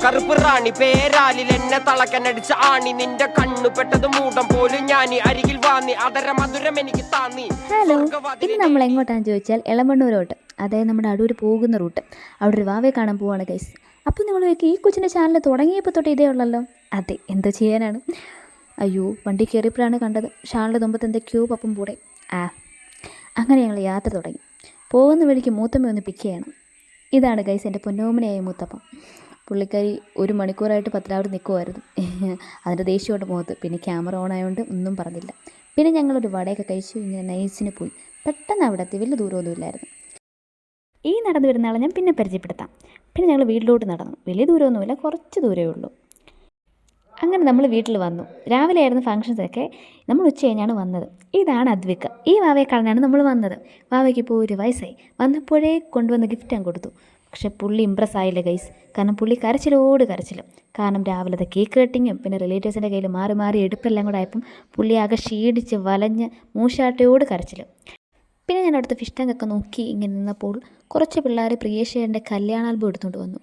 കറുപ്പ് റാണി പേരാലിൽ എന്നെ തളക്കനടിച്ച ആണി നിന്റെ കണ്ണു പെട്ടത് മൂടം പോലും ഞാൻ അരികിൽ വാന്നി അതര മധുരം എനിക്ക് താന്നി. ഹലോ, ഇന്ന് നമ്മൾ എങ്ങോട്ടാണെന്ന് ചോദിച്ചാൽ എളമണ്ണൂരോട്ട്, അതായത് നമ്മുടെ അടൂർ പോകുന്ന റൂട്ട്. അവിടെ ഒരു വാവയെ കാണാൻ പോവാണ് ഗൈസ്. അപ്പോൾ നിങ്ങൾ ഈ കൊച്ചിൻ്റെ ചാനൽ തുടങ്ങിയപ്പോൾ തൊട്ട് ഇതേ ഉള്ളല്ലോ. അതെ, എന്തോ ചെയ്യാനാണ്. അയ്യോ, വണ്ടി കയറിയപ്പോഴാണ് കണ്ടത് ഷാളിൻ്റെ തുമ്പത്ത് എന്തൊക്കെയോ പപ്പം പൂടെ. അങ്ങനെ ഞങ്ങൾ യാത്ര തുടങ്ങി. പോകുന്ന വഴിക്ക് മൂത്തമ്മ ഒന്ന് പിക്ക് ചെയ്യണം. ഇതാണ് ഗൈസ് എൻ്റെ പൊന്നോമനയായ മൂത്തപ്പം. പുള്ളിക്കാരി 1 മണിക്കൂറായിട്ട് പത്രാവർ നിൽക്കുമായിരുന്നു. അതിൻ്റെ ദേഷ്യമുണ്ട് മുഖത്ത്. പിന്നെ ക്യാമറ ഓൺ ആയതുകൊണ്ട് ഒന്നും പറഞ്ഞില്ല. പിന്നെ ഞങ്ങളൊരു വടയൊക്കെ കഴിച്ച് ഇങ്ങനെ നൈസിന് പോയി. പെട്ടെന്ന് അവിടെ എത്തി. വലിയ ദൂരമൊന്നുമില്ലായിരുന്നു. ഈ നടന്നു വരുന്ന ആളെ ഞാൻ പിന്നെ പരിചയപ്പെടുത്താം. പിന്നെ ഞങ്ങൾ വീട്ടിലോട്ട് നടന്നു. വലിയ ദൂരമൊന്നുമില്ല, കുറച്ച് ദൂരമേ ഉള്ളൂ. അങ്ങനെ നമ്മൾ വീട്ടിൽ വന്നു. രാവിലെ ആയിരുന്നു ഫങ്ഷൻസൊക്കെ. നമ്മൾ ഉച്ച കഴിഞ്ഞാണ് വന്നത്. ഇതാണ് അദ്വിക. ഈ വാവയെ കാണാനാണ് നമ്മൾ വന്നത്. വാവയ്ക്ക് ഇപ്പോൾ 1 വയസ്സായി. വന്നപ്പോഴേ കൊണ്ടുവന്ന് ഗിഫ്റ്റ് അങ്ങ് കൊടുത്തു. പക്ഷേ പുള്ളി ഇമ്പ്രസ് ആയില്ല ഗൈസ്. കാരണം പുള്ളി കരച്ചിലോട് കരച്ചിലും. കാരണം രാവിലത്തെ കേക്ക് കട്ടിങ്ങും പിന്നെ റിലേറ്റീവ്സിൻ്റെ കയ്യിൽ മാറി മാറി എടുപ്പെല്ലാം കൂടെ ആയപ്പം പുള്ളി ആകെ ക്ഷീണിച്ച് വലഞ്ഞ് മൂശാട്ടയോട് കരച്ചിലും. പിന്നെ ഞാൻ അവിടുത്തെ ഫിഷ് ടാങ്കൊക്കെ നോക്കി ഇങ്ങനെ നിന്നപ്പോൾ കുറച്ച് പിള്ളേർ പ്രിയേഷേൻ്റെ കല്യാണ ആൽബം എടുത്തുകൊണ്ട് വന്നു.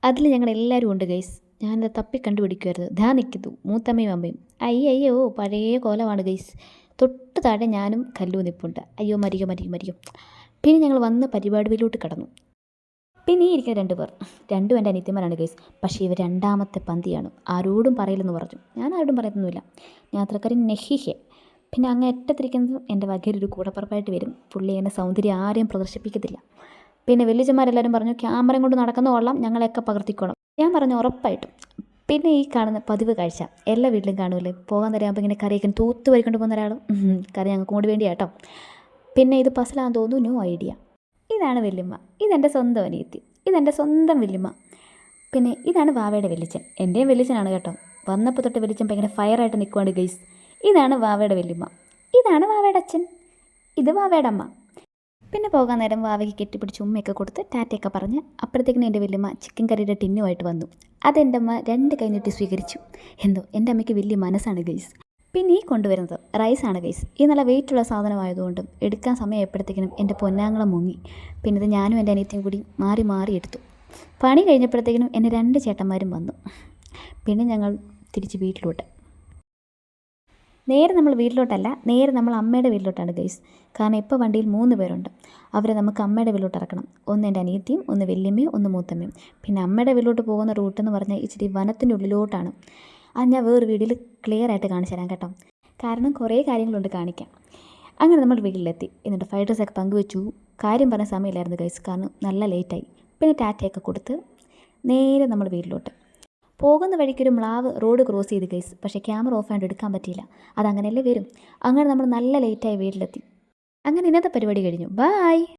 അതിൽ ഞങ്ങൾ എല്ലാവരും ഉണ്ട് ഗൈസ്. ഞാനത് തപ്പി കണ്ടുപിടിക്കുമായിരുന്നു. ധാ നിൽക്കുന്നു മൂത്തമ്മയും അമ്മയും. അയ്യോ പഴയ കോലമാണ് ഗൈസ്. തൊട്ട് താഴെ ഞാനും കല്ലു നിൽപ്പുണ്ട്. അയ്യോ മരിയോ. പിന്നെ ഞങ്ങൾ വന്ന് പരിപാടിയിലോട്ട് കടന്നു. പിന്നെ ഈ ഇരിക്കുന്ന 2 പേർ, രണ്ടും എൻ്റെ അനിത്യന്മാരാണ് ഗൈസ്. പക്ഷേ ഇവർ 2ാമത്തെ പന്തിയാണ്. ആരോടും പറയില്ലെന്ന് പറഞ്ഞു. ഞാൻ ആരോടും പറയുന്നൊന്നുമില്ല. യാത്രക്കാരി നെഹിഹെ. പിന്നെ അങ്ങ് അറ്റത്തിരിക്കുന്നത് എൻ്റെ വകയിലൊരു കൂടപ്പുറപ്പായിട്ട് വരും. പുള്ളി എന്നെ സൗന്ദര്യം ആരെയും പ്രദർശിപ്പിക്കത്തില്ല. പിന്നെ വലിയച്ചന്മാരെല്ലാവരും പറഞ്ഞു ക്യാമറയും കൊണ്ട് നടക്കുന്ന കൊള്ളാം, ഞങ്ങളെയൊക്കെ പകർത്തിക്കോണം. ഞാൻ പറഞ്ഞു ഉറപ്പായിട്ടും. പിന്നെ ഈ കാണുന്ന പതിവ് കാഴ്ച എല്ലാ വീട്ടിലും കാണുമല്ലേ, പോകാൻ തരാകുമ്പോൾ ഇങ്ങനെ കറിയൊക്കെ തൂത്ത് വരിക്കൊണ്ട് പോകുന്ന ഒരാളും. കറി ഞങ്ങൾക്ക് കൂടി വേണ്ടിയാട്ടോ. പിന്നെ ഇത് പസലാന്ന് തോന്നുന്നു, നോ ഐഡിയ. ഇതാണ് വല്യമ്മ. ഇതെൻ്റെ സ്വന്തം അനിയത്തി. ഇതെൻ്റെ സ്വന്തം വല്യമ്മ. പിന്നെ ഇതാണ് വാവയുടെ വെല്ലിച്ചൻ. എൻ്റെയും വെല്ലിച്ചനാണ് കേട്ടോ. വന്നപ്പോൾ തൊട്ട് വെല്ലിച്ചൻ ഭയങ്കര ഫയറായിട്ട് നിൽക്കുവാണ് ഗൈസ്. ഇതാണ് വാവയുടെ വല്യമ്മ. ഇതാണ് വാവയുടെ അച്ഛൻ. ഇത് വാവയുടെ അമ്മ. പിന്നെ പോകാൻ നേരം വാവയ്ക്ക് കെട്ടിപ്പിടിച്ച് ഉമ്മയൊക്കെ കൊടുത്ത് ടാറ്റയൊക്കെ പറഞ്ഞ് അപ്പോഴത്തേക്കിനും എൻ്റെ വല്യമ്മ ചിക്കൻ കറിയുടെ ടിന്നുമായിട്ട് വന്നു. അതെൻ്റെ അമ്മ 2 കൈ നീട്ടി സ്വീകരിച്ചു. എന്തോ എൻ്റെ അമ്മയ്ക്ക് വലിയ മനസ്സാണ് ഗൈസ്. പിന്നെ ഈ കൊണ്ടുവരുന്നത് റൈസാണ് ഗൈസ്. ഈ നല്ല വെയിറ്റുള്ള സാധനമായതുകൊണ്ടും എടുക്കാൻ സമയമായപ്പോഴത്തേക്കിനും എൻ്റെ പൊന്നാങ്ങളെ മുങ്ങി. പിന്നെ ഇത് ഞാനും എൻ്റെ അനിയത്തിയും കൂടി മാറി മാറി എടുത്തു. പണി കഴിഞ്ഞപ്പോഴത്തേക്കിനും എൻ്റെ 2 ചേട്ടന്മാരും വന്നു. പിന്നെ ഞങ്ങൾ തിരിച്ച് വീട്ടിലോട്ട്. നേരെ നമ്മൾ വീട്ടിലോട്ടല്ല, നേരെ നമ്മൾ അമ്മയുടെ വീട്ടിലോട്ടാണ് ഗൈസ്. കാരണം ഇപ്പോൾ വണ്ടിയിൽ 3 പേരുണ്ട്. അവരെ നമുക്ക് അമ്മയുടെ വീട്ടിലോട്ട് ഇറക്കണം. ഒന്ന് എൻ്റെ അനിയത്തിയും, ഒന്ന് വല്യമ്മയും, ഒന്ന് മൂത്തമ്മയും. പിന്നെ അമ്മയുടെ വീട്ടിലോട്ട് പോകുന്ന റൂട്ടെന്ന് പറഞ്ഞാൽ ഇച്ചിരി വനത്തിൻ്റെ ഉള്ളിലോട്ടാണ്. അത് ഞാൻ വേറൊരു വീഡിയോയിൽ ക്ലിയർ ആയിട്ട് കാണിച്ചു തരാം കേട്ടോ. കാരണം കുറേ കാര്യങ്ങളുണ്ട് കാണിക്കാം. അങ്ങനെ നമ്മൾ വീട്ടിലെത്തി. എന്നിട്ട് ഫ്രൈഡ് റൈസൊക്കെ പങ്കുവെച്ചു. കാര്യം പറഞ്ഞ സമയമില്ലായിരുന്നു ഗൈസ്, കാരണം നല്ല ലേറ്റായി. പിന്നെ ടാറ്റയൊക്കെ കൊടുത്ത് നേരെ നമ്മൾ വീട്ടിലോട്ട്. പോകുന്ന വഴിക്കൊരു മ്ലാവ് റോഡ് ക്രോസ് ചെയ്ത് ഗൈസ്. പക്ഷേ ക്യാമറ ഓഫ് ആയിട്ട് എടുക്കാൻ പറ്റിയില്ല. അതങ്ങനെയല്ലേ വരും. അങ്ങനെ നമ്മൾ നല്ല ലേറ്റായി വീട്ടിലെത്തി. അങ്ങനെ ഇന്നത്തെ പരിപാടി കഴിഞ്ഞു. ബായ്.